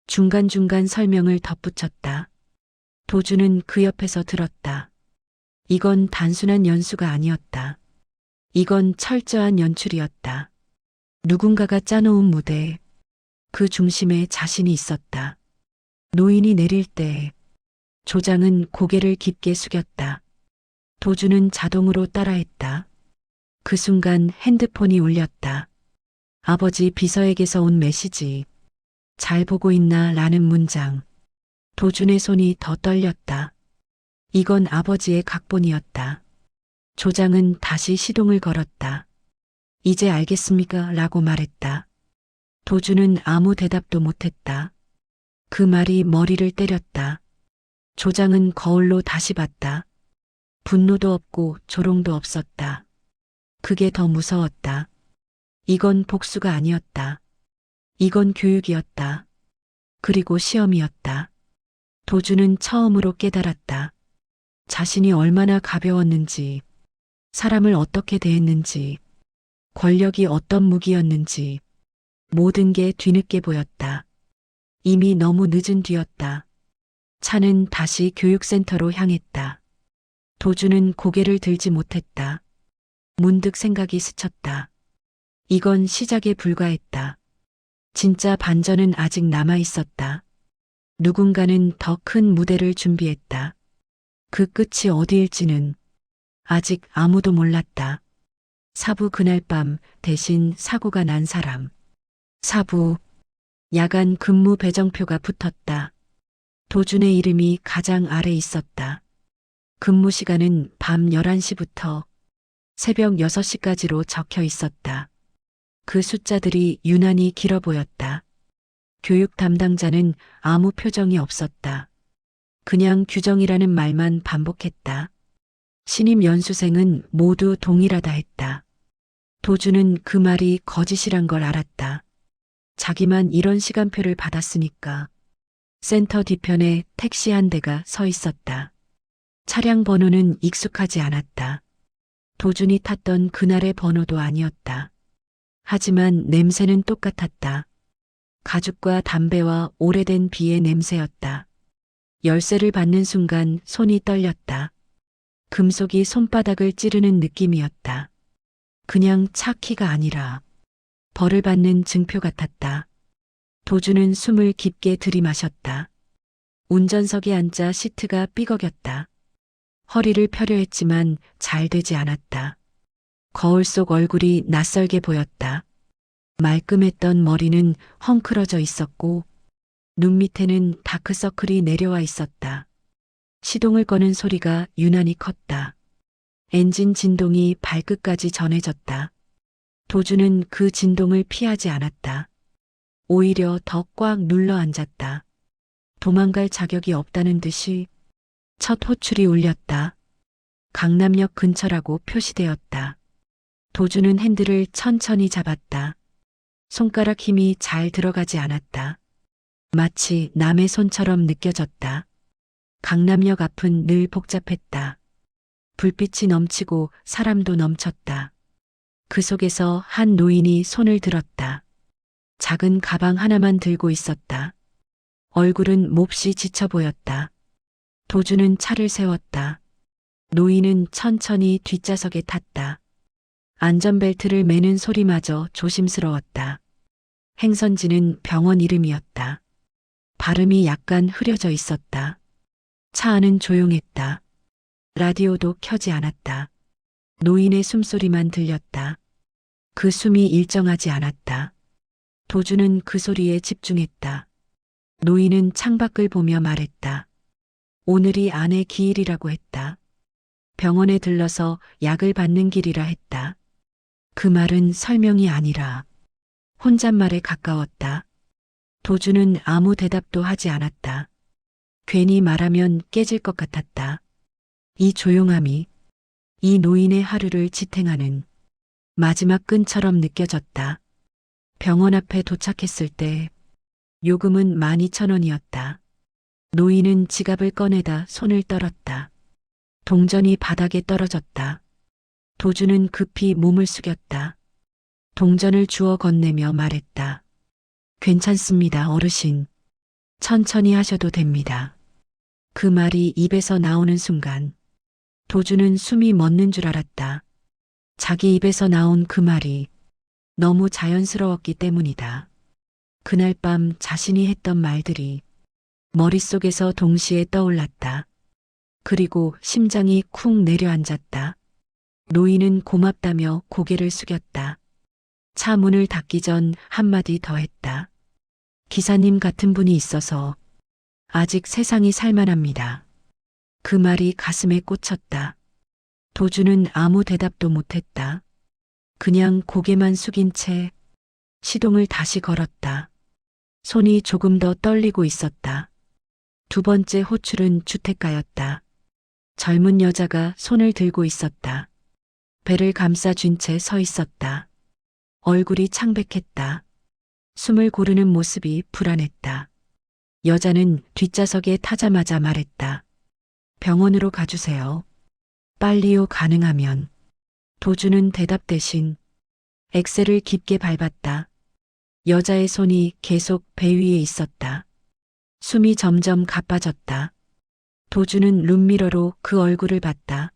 중간중간 설명을 덧붙였다. 도주는 그 옆에서 들었다. 이건 단순한 연수가 아니었다. 이건 철저한 연출이었다. 누군가가 짜놓은 무대, 그 중심에 자신이 있었다. 노인이 내릴 때 조장은 고개를 깊게 숙였다. 도주는 자동으로 따라했다. 그 순간 핸드폰이 울렸다. 아버지 비서에게서 온 메시지. 잘 보고 있나 라는 문장. 도준의 손이 더 떨렸다. 이건 아버지의 각본이었다. 조장은 다시 시동을 걸었다. 이제 알겠습니까? 라고 말했다. 도준은 아무 대답도 못했다. 그 말이 머리를 때렸다. 조장은 거울로 다시 봤다. 분노도 없고 조롱도 없었다. 그게 더 무서웠다. 이건 복수가 아니었다. 이건 교육이었다. 그리고 시험이었다. 도주는 처음으로 깨달았다. 자신이 얼마나 가벼웠는지, 사람을 어떻게 대했는지, 권력이 어떤 무기였는지, 모든 게 뒤늦게 보였다. 이미 너무 늦은 뒤였다. 차는 다시 교육센터로 향했다. 도주는 고개를 들지 못했다. 문득 생각이 스쳤다. 이건 시작에 불과했다. 진짜 반전은 아직 남아 있었다. 누군가는 더 큰 무대를 준비했다. 그 끝이 어디일지는 아직 아무도 몰랐다. 사부 그날 밤 대신 사고가 난 사람. 사부, 야간 근무 배정표가 붙었다. 도준의 이름이 가장 아래 있었다. 근무 시간은 밤 11시부터 새벽 6시까지로 적혀 있었다. 그 숫자들이 유난히 길어 보였다. 교육 담당자는 아무 표정이 없었다. 그냥 규정이라는 말만 반복했다. 신입 연수생은 모두 동일하다 했다. 도주는 그 말이 거짓이란 걸 알았다. 자기만 이런 시간표를 받았으니까. 센터 뒤편에 택시 한 대가 서 있었다. 차량 번호는 익숙하지 않았다. 도준이 탔던 그날의 번호도 아니었다. 하지만 냄새는 똑같았다. 가죽과 담배와 오래된 비의 냄새였다. 열쇠를 받는 순간 손이 떨렸다. 금속이 손바닥을 찌르는 느낌이었다. 그냥 차 키가 아니라 벌을 받는 증표 같았다. 도주는 숨을 깊게 들이마셨다. 운전석에 앉아 시트가 삐걱였다. 허리를 펴려 했지만 잘 되지 않았다. 거울 속 얼굴이 낯설게 보였다. 말끔했던 머리는 헝클어져 있었고 눈 밑에는 다크서클이 내려와 있었다. 시동을 거는 소리가 유난히 컸다. 엔진 진동이 발끝까지 전해졌다. 도주는 그 진동을 피하지 않았다. 오히려 더 꽉 눌러 앉았다. 도망갈 자격이 없다는 듯이 첫 호출이 울렸다. 강남역 근처라고 표시되었다. 도주는 핸들을 천천히 잡았다. 손가락 힘이 잘 들어가지 않았다. 마치 남의 손처럼 느껴졌다. 강남역 앞은 늘 복잡했다. 불빛이 넘치고 사람도 넘쳤다. 그 속에서 한 노인이 손을 들었다. 작은 가방 하나만 들고 있었다. 얼굴은 몹시 지쳐 보였다. 도주는 차를 세웠다. 노인은 천천히 뒷좌석에 탔다. 안전벨트를 매는 소리마저 조심스러웠다. 행선지는 병원 이름이었다. 발음이 약간 흐려져 있었다. 차 안은 조용했다. 라디오도 켜지 않았다. 노인의 숨소리만 들렸다. 그 숨이 일정하지 않았다. 도주는 그 소리에 집중했다. 노인은 창밖을 보며 말했다. 오늘이 아내 기일이라고 했다. 병원에 들러서 약을 받는 길이라 했다. 그 말은 설명이 아니라 혼잣말에 가까웠다. 도주는 아무 대답도 하지 않았다. 괜히 말하면 깨질 것 같았다. 이 조용함이 이 노인의 하루를 지탱하는 마지막 끈처럼 느껴졌다. 병원 앞에 도착했을 때 요금은 12,000원이었다. 노인은 지갑을 꺼내다 손을 떨었다. 동전이 바닥에 떨어졌다. 도주는 급히 몸을 숙였다. 동전을 주워 건네며 말했다. 괜찮습니다, 어르신. 천천히 하셔도 됩니다. 그 말이 입에서 나오는 순간 도주는 숨이 멎는 줄 알았다. 자기 입에서 나온 그 말이 너무 자연스러웠기 때문이다. 그날 밤 자신이 했던 말들이 머릿속에서 동시에 떠올랐다. 그리고 심장이 쿵 내려앉았다. 노인은 고맙다며 고개를 숙였다. 차 문을 닫기 전 한마디 더 했다. 기사님 같은 분이 있어서 아직 세상이 살만합니다. 그 말이 가슴에 꽂혔다. 도주는 아무 대답도 못했다. 그냥 고개만 숙인 채 시동을 다시 걸었다. 손이 조금 더 떨리고 있었다. 두 번째 호출은 주택가였다. 젊은 여자가 손을 들고 있었다. 배를 감싸준 채 서 있었다. 얼굴이 창백했다. 숨을 고르는 모습이 불안했다. 여자는 뒷좌석에 타자마자 말했다. 병원으로 가주세요. 빨리요, 가능하면. 도주는 대답 대신 엑셀을 깊게 밟았다. 여자의 손이 계속 배 위에 있었다. 숨이 점점 가빠졌다. 도주는 룸미러로 그 얼굴을 봤다.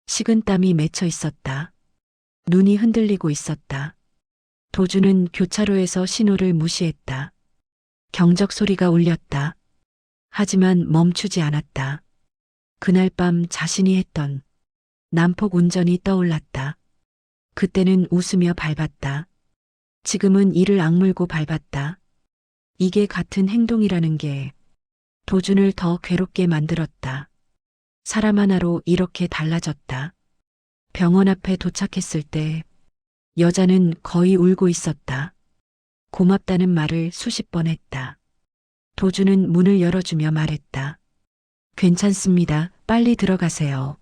식은땀이 맺혀 있었다. 눈이 흔들리고 있었다. 도주는 교차로에서 신호를 무시했다. 경적 소리가 울렸다. 하지만 멈추지 않았다. 그날 밤 자신이 했던 난폭 운전이 떠올랐다. 그때는 웃으며 밟았다. 지금은 이를 악물고 밟았다. 이게 같은 행동이라는 게 도준을 더 괴롭게 만들었다. 사람 하나로 이렇게 달라졌다. 병원 앞에 도착했을 때 여자는 거의 울고 있었다. 고맙다는 말을 수십 번 했다. 도주는 문을 열어주며 말했다. 괜찮습니다. 빨리 들어가세요.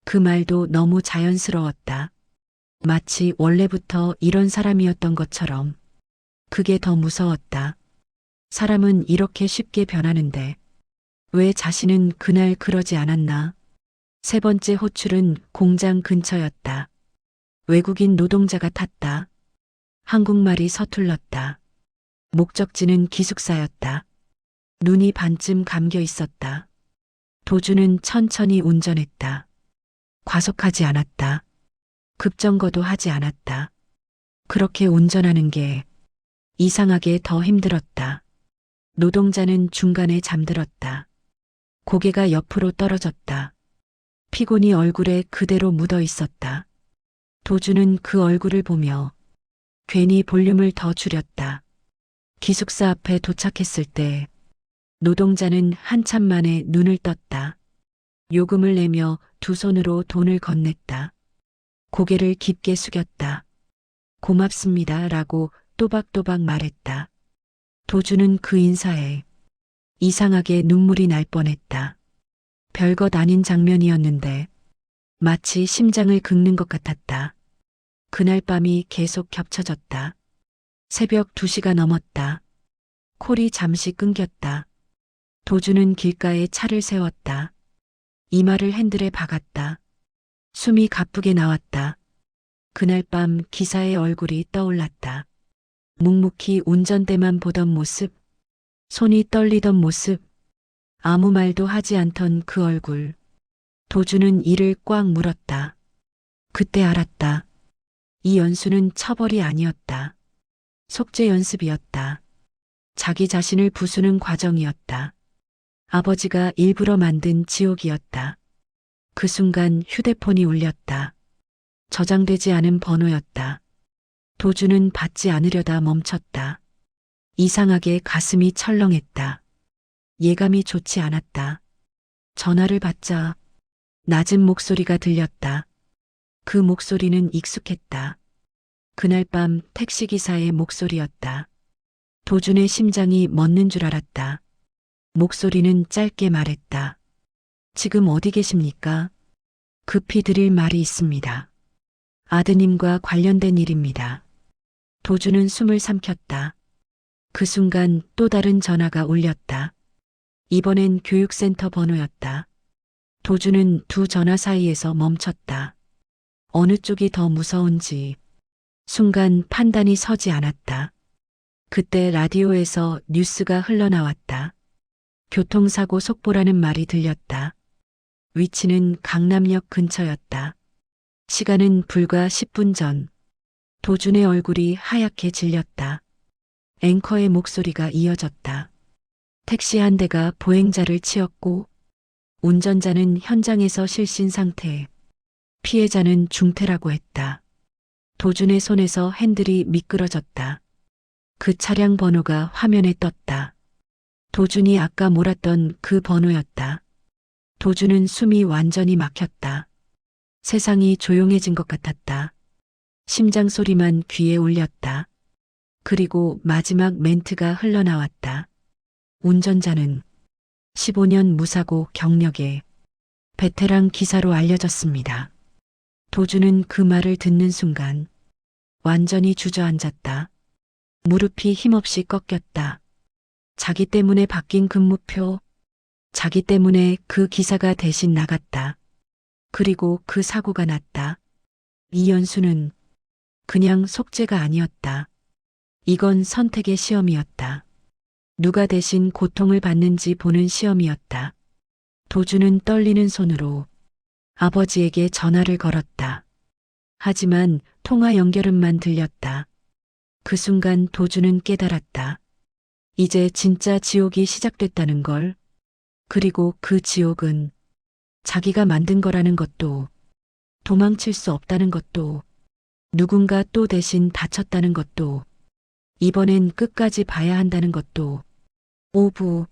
그 말도 너무 자연스러웠다. 마치 원래부터 이런 사람이었던 것처럼. 그게 더 무서웠다. 사람은 이렇게 쉽게 변하는데 왜 자신은 그날 그러지 않았나? 세 번째 호출은 공장 근처였다. 외국인 노동자가 탔다. 한국말이 서툴렀다. 목적지는 기숙사였다. 눈이 반쯤 감겨 있었다. 도주는 천천히 운전했다. 과속하지 않았다. 급정거도 하지 않았다. 그렇게 운전하는 게 이상하게 더 힘들었다. 노동자는 중간에 잠들었다. 고개가 옆으로 떨어졌다. 피곤이 얼굴에 그대로 묻어 있었다. 도주는 그 얼굴을 보며 괜히 볼륨을 더 줄였다. 기숙사 앞에 도착했을 때 노동자는 한참 만에 눈을 떴다. 요금을 내며 두 손으로 돈을 건넸다. 고개를 깊게 숙였다. 고맙습니다 라고 또박또박 말했다. 도주는 그 인사에 이상하게 눈물이 날 뻔했다. 별것 아닌 장면이었는데 마치 심장을 긁는 것 같았다. 그날 밤이 계속 겹쳐졌다. 새벽 2시가 넘었다. 콜이 잠시 끊겼다. 도주는 길가에 차를 세웠다. 이마를 핸들에 박았다. 숨이 가쁘게 나왔다. 그날 밤 기사의 얼굴이 떠올랐다. 묵묵히 운전대만 보던 모습, 손이 떨리던 모습, 아무 말도 하지 않던 그 얼굴. 도주는 이를 꽉 물었다. 그때 알았다. 이 연수는 처벌이 아니었다. 속죄 연습이었다. 자기 자신을 부수는 과정이었다. 아버지가 일부러 만든 지옥이었다. 그 순간 휴대폰이 울렸다. 저장되지 않은 번호였다. 도주는 받지 않으려다 멈췄다. 이상하게 가슴이 철렁했다. 예감이 좋지 않았다. 전화를 받자 낮은 목소리가 들렸다. 그 목소리는 익숙했다. 그날 밤 택시기사의 목소리였다. 도준의 심장이 멎는 줄 알았다. 목소리는 짧게 말했다. 지금 어디 계십니까? 급히 드릴 말이 있습니다. 아드님과 관련된 일입니다. 도주는 숨을 삼켰다. 그 순간 또 다른 전화가 울렸다. 이번엔 교육센터 번호였다. 도주는 두 전화 사이에서 멈췄다. 어느 쪽이 더 무서운지 순간 판단이 서지 않았다. 그때 라디오에서 뉴스가 흘러나왔다. 교통사고 속보라는 말이 들렸다. 위치는 강남역 근처였다. 시간은 불과 10분 전. 도준의 얼굴이 하얗게 질렸다. 앵커의 목소리가 이어졌다. 택시 한 대가 보행자를 치었고 운전자는 현장에서 실신 상태. 피해자는 중태라고 했다. 도준의 손에서 핸들이 미끄러졌다. 그 차량 번호가 화면에 떴다. 도준이 아까 몰았던 그 번호였다. 도준은 숨이 완전히 막혔다. 세상이 조용해진 것 같았다. 심장 소리만 귀에 울렸다. 그리고 마지막 멘트가 흘러나왔다. 운전자는 15년 무사고 경력의 베테랑 기사로 알려졌습니다. 도준은 그 말을 듣는 순간 완전히 주저앉았다. 무릎이 힘없이 꺾였다. 자기 때문에 바뀐 근무표, 자기 때문에 그 기사가 대신 나갔다. 그리고 그 사고가 났다. 이연수는 그냥 속죄가 아니었다. 이건 선택의 시험이었다. 누가 대신 고통을 받는지 보는 시험이었다. 도준은 떨리는 손으로 아버지에게 전화를 걸었다. 하지만 통화 연결음만 들렸다. 그 순간 도준은 깨달았다. 이제 진짜 지옥이 시작됐다는 걸. 그리고 그 지옥은 자기가 만든 거라는 것도, 도망칠 수 없다는 것도, 누군가 또 대신 다쳤다는 것도, 이번엔 끝까지 봐야 한다는 것도, 오부,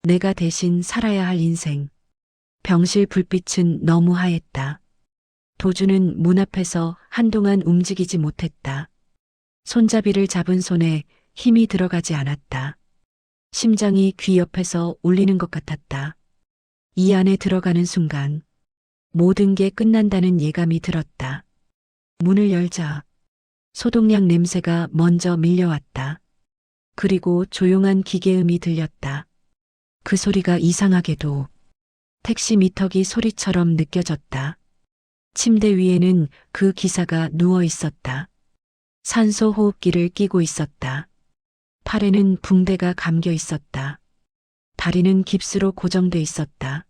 내가 대신 살아야 할 인생. 병실 불빛은 너무 하였다. 도준은 문 앞에서 한동안 움직이지 못했다. 손잡이를 잡은 손에 힘이 들어가지 않았다. 심장이 귀 옆에서 울리는 것 같았다. 이 안에 들어가는 순간 모든 게 끝난다는 예감이 들었다. 문을 열자 소독약 냄새가 먼저 밀려왔다. 그리고 조용한 기계음이 들렸다. 그 소리가 이상하게도 택시 미터기 소리처럼 느껴졌다. 침대 위에는 그 기사가 누워 있었다. 산소 호흡기를 끼고 있었다. 팔에는 붕대가 감겨 있었다. 다리는 깁스로 고정돼 있었다.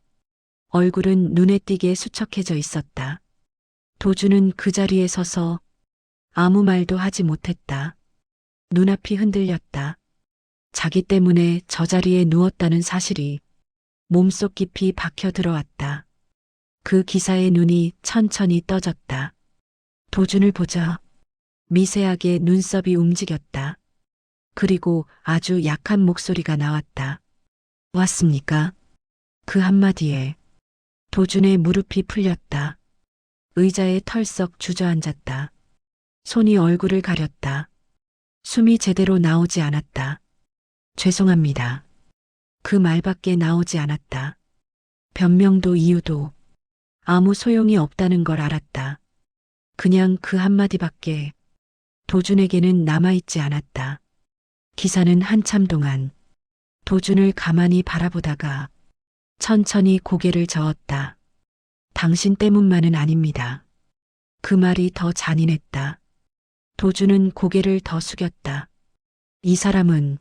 얼굴은 눈에 띄게 수척해져 있었다. 도준은 그 자리에 서서 아무 말도 하지 못했다. 눈앞이 흔들렸다. 자기 때문에 저 자리에 누웠다는 사실이 몸속 깊이 박혀 들어왔다. 그 기사의 눈이 천천히 떠졌다. 도준을 보자 미세하게 눈썹이 움직였다. 그리고 아주 약한 목소리가 나왔다. 왔습니까? 그 한마디에 도준의 무릎이 풀렸다. 의자에 털썩 주저앉았다. 손이 얼굴을 가렸다. 숨이 제대로 나오지 않았다. 죄송합니다. 그 말밖에 나오지 않았다. 변명도 이유도 아무 소용이 없다는 걸 알았다. 그냥 그 한마디밖에 도준에게는 남아있지 않았다. 기사는 한참 동안 도준을 가만히 바라보다가 천천히 고개를 저었다. 당신 때문만은 아닙니다. 그 말이 더 잔인했다. 도준은 고개를 더 숙였다. 이 사람은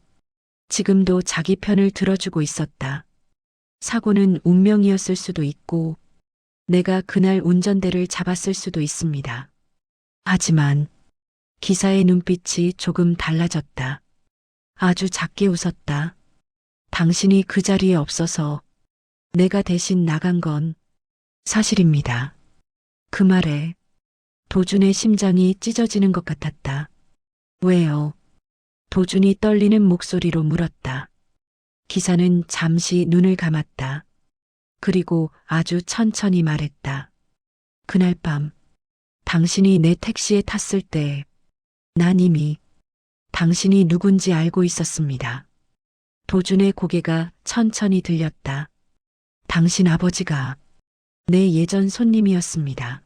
지금도 자기 편을 들어주고 있었다. 사고는 운명이었을 수도 있고 내가 그날 운전대를 잡았을 수도 있습니다. 하지만 기사의 눈빛이 조금 달라졌다. 아주 작게 웃었다. 당신이 그 자리에 없어서 내가 대신 나간 건 사실입니다. 그 말에 도준의 심장이 찢어지는 것 같았다. 왜요? 도준이 떨리는 목소리로 물었다. 기사는 잠시 눈을 감았다. 그리고 아주 천천히 말했다. 그날 밤 당신이 내 택시에 탔을 때 난 이미 당신이 누군지 알고 있었습니다. 도준의 고개가 천천히 들렸다. 당신 아버지가 내 예전 손님이었습니다.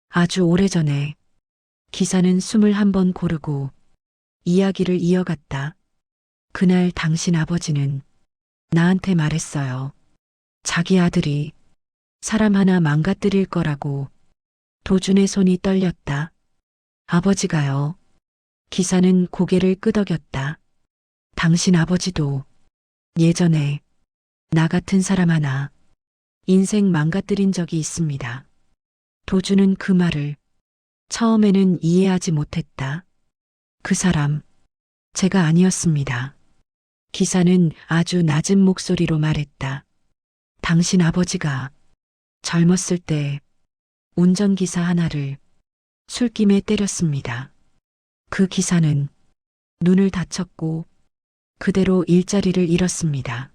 아주 오래전에. 기사는 숨을 한번 고르고 이야기를 이어갔다. 그날 당신 아버지는 나한테 말했어요. 자기 아들이 사람 하나 망가뜨릴 거라고. 도준의 손이 떨렸다. 아버지가요. 기사는 고개를 끄덕였다. 당신 아버지도 예전에 나 같은 사람 하나 인생 망가뜨린 적이 있습니다. 도주는 그 말을 처음에는 이해하지 못했다. 그 사람, 제가 아니었습니다. 기사는 아주 낮은 목소리로 말했다. 당신 아버지가 젊었을 때 운전기사 하나를 술김에 때렸습니다. 그 기사는 눈을 다쳤고 그대로 일자리를 잃었습니다.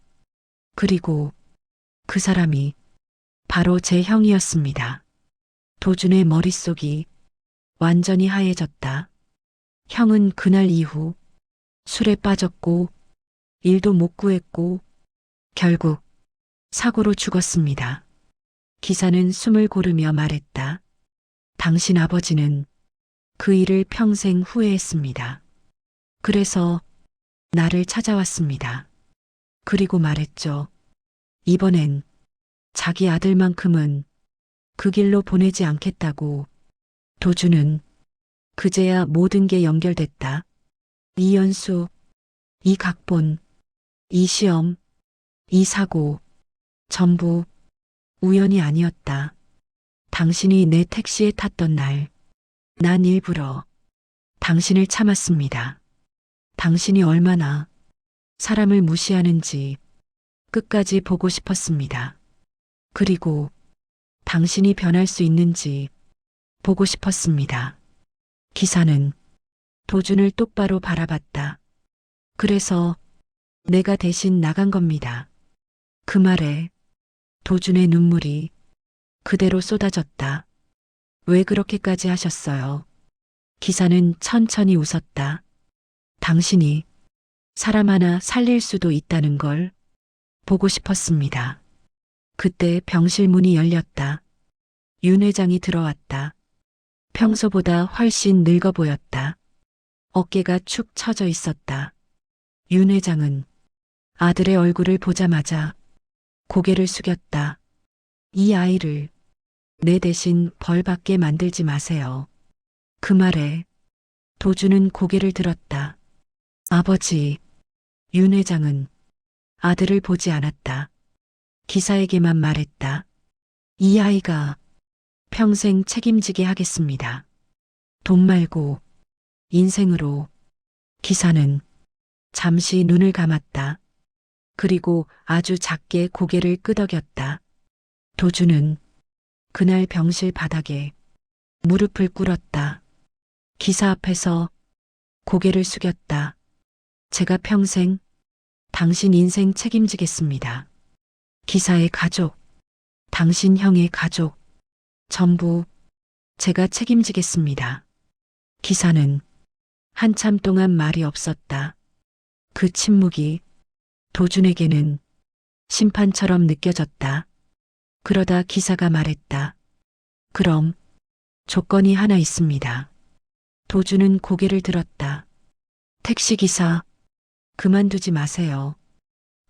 그리고 그 사람이 바로 제 형이었습니다. 도준의 머릿속이 완전히 하얘졌다. 형은 그날 이후 술에 빠졌고 일도 못 구했고 결국 사고로 죽었습니다. 기사는 숨을 고르며 말했다. 당신 아버지는 그 일을 평생 후회했습니다. 그래서 나를 찾아왔습니다. 그리고 말했죠. 이번엔 자기 아들만큼은 그 길로 보내지 않겠다고. 도주는 그제야 모든 게 연결됐다. 이 연수, 이 각본, 이 시험, 이 사고, 전부 우연이 아니었다. 당신이 내 택시에 탔던 날, 난 일부러 당신을 참았습니다. 당신이 얼마나 사람을 무시하는지 끝까지 보고 싶었습니다. 그리고 당신이 변할 수 있는지 보고 싶었습니다. 기사는 도준을 똑바로 바라봤다. 그래서 내가 대신 나간 겁니다. 그 말에 도준의 눈물이 그대로 쏟아졌다. 왜 그렇게까지 하셨어요? 기사는 천천히 웃었다. 당신이 사람 하나 살릴 수도 있다는 걸 보고 싶었습니다. 그때 병실 문이 열렸다. 윤 회장이 들어왔다. 평소보다 훨씬 늙어 보였다. 어깨가 축 처져 있었다. 윤 회장은 아들의 얼굴을 보자마자 고개를 숙였다. 이 아이를 내 대신 벌 받게 만들지 마세요. 그 말에 도주는 고개를 들었다. 아버지, 윤 회장은 아들을 보지 않았다. 기사에게만 말했다. 이 아이가 평생 책임지게 하겠습니다. 돈 말고 인생으로. 기사는 잠시 눈을 감았다. 그리고 아주 작게 고개를 끄덕였다. 도주는 그날 병실 바닥에 무릎을 꿇었다. 기사 앞에서 고개를 숙였다. 제가 평생 당신 인생 책임지겠습니다. 기사의 가족, 당신 형의 가족, 전부 제가 책임지겠습니다. 기사는 한참 동안 말이 없었다. 그 침묵이 도준에게는 심판처럼 느껴졌다. 그러다 기사가 말했다. 그럼 조건이 하나 있습니다. 도준은 고개를 들었다. 택시기사, 그만두지 마세요.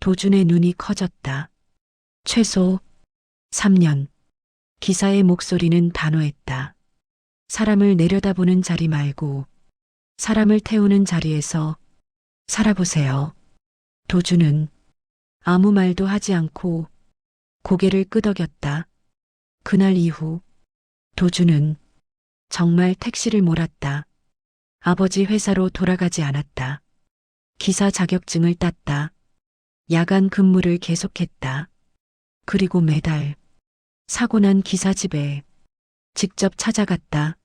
도준의 눈이 커졌다. 최소 3년. 기사의 목소리는 단호했다. 사람을 내려다보는 자리 말고 사람을 태우는 자리에서 살아보세요. 도준은 아무 말도 하지 않고 고개를 끄덕였다. 그날 이후 도준은 정말 택시를 몰았다. 아버지 회사로 돌아가지 않았다. 기사 자격증을 땄다. 야간 근무를 계속했다. 그리고 매달 사고 난 기사 집에 직접 찾아갔다.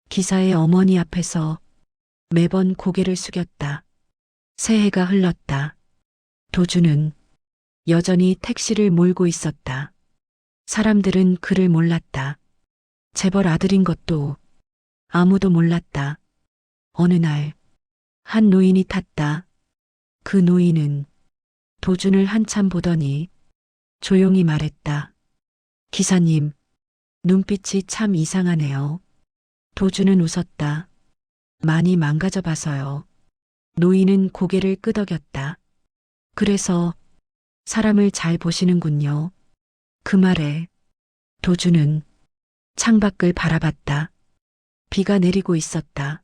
기사의 어머니 앞에서 매번 고개를 숙였다. 새해가 흘렀다. 도주는 여전히 택시를 몰고 있었다. 사람들은 그를 몰랐다. 재벌 아들인 것도 아무도 몰랐다. 어느 날 한 노인이 탔다. 그 노인은 도준을 한참 보더니 조용히 말했다. 기사님, 눈빛이 참 이상하네요. 도준은 웃었다. 많이 망가져 봐서요. 노인은 고개를 끄덕였다. 그래서 사람을 잘 보시는군요. 그 말에 도준은 창밖을 바라봤다. 비가 내리고 있었다.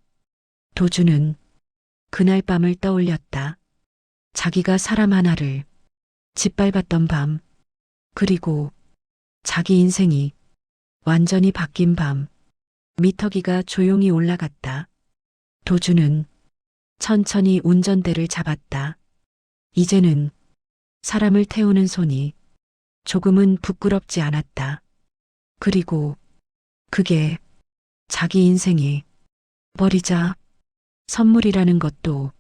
도주는 그날 밤을 떠올렸다. 자기가 사람 하나를 짓밟았던 밤, 그리고 자기 인생이 완전히 바뀐 밤. 미터기가 조용히 올라갔다. 도주는 천천히 운전대를 잡았다. 이제는 사람을 태우는 손이 조금은 부끄럽지 않았다. 그리고 그게 자기 인생이 버리자 선물이라는 것도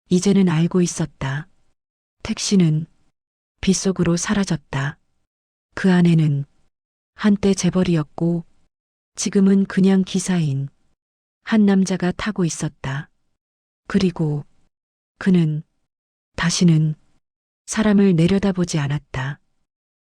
이제는 알고 있었다. 택시는 빗속으로 사라졌다. 그 안에는 한때 재벌이었고 지금은 그냥 기사인 한 남자가 타고 있었다. 그리고 그는 다시는 사람을 내려다보지 않았다.